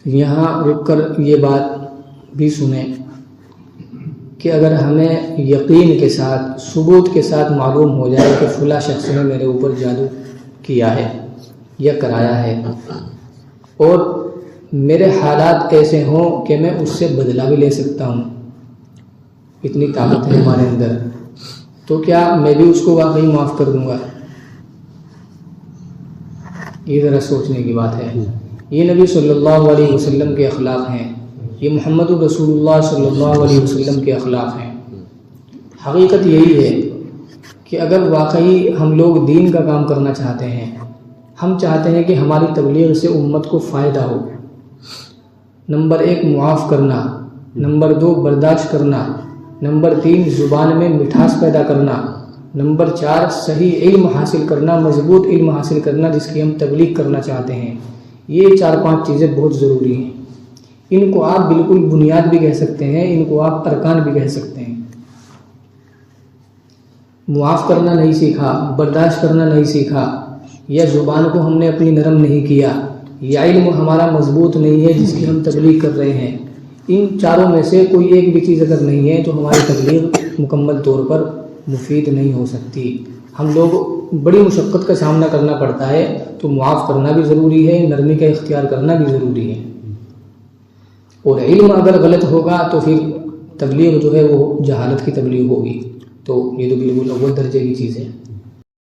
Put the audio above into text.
یہاں رک کر یہ بات بھی سنیں کہ اگر ہمیں یقین کے ساتھ ثبوت کے ساتھ معلوم ہو جائے کہ فلاں شخص نے میرے اوپر جادو کیا ہے یا کرایا ہے اور میرے حالات ایسے ہوں کہ میں اس سے بدلہ بھی لے سکتا ہوں، اتنی طاقت ہے ہمارے اندر، تو کیا میں بھی اس کو واقعی معاف کر دوں گا؟ یہ ذرا سوچنے کی بات ہے۔ یہ نبی صلی اللہ علیہ وسلم کے اخلاق ہیں، یہ محمد رسول اللہ صلی اللہ علیہ وسلم کے اخلاق ہیں۔ حقیقت یہی ہے کہ اگر واقعی ہم لوگ دین کا کام کرنا چاہتے ہیں، ہم چاہتے ہیں کہ ہماری تبلیغ سے امت کو فائدہ ہو، نمبر 1 معاف کرنا، نمبر 2 برداشت کرنا، نمبر 3 زبان میں مٹھاس پیدا کرنا، نمبر 4 صحیح علم حاصل کرنا، مضبوط علم حاصل کرنا جس کی ہم تبلیغ کرنا چاہتے ہیں۔ یہ 4-5 چیزیں بہت ضروری ہیں۔ ان کو آپ بالکل بنیاد بھی کہہ سکتے ہیں، ان کو آپ ارکان بھی کہہ سکتے ہیں۔ معاف کرنا نہیں سیکھا، برداشت کرنا نہیں سیکھا، یا زبان کو ہم نے اپنی نرم نہیں کیا، یا علم ہمارا مضبوط نہیں ہے جس کی ہم تبلیغ کر رہے ہیں، ان چاروں میں سے کوئی ایک بھی چیز اگر نہیں ہے تو ہماری تبلیغ مکمل طور پر مفید نہیں ہو سکتی۔ ہم لوگ بڑی مشقت کا سامنا کرنا پڑتا ہے، تو معاف کرنا بھی ضروری ہے، نرمی کا اختیار کرنا بھی ضروری ہے، اور علم اگر غلط ہوگا تو پھر تبلیغ جو ہے وہ جہالت کی تبلیغ ہوگی، تو یہ تو بالکل اول درجے کی چیز ہے۔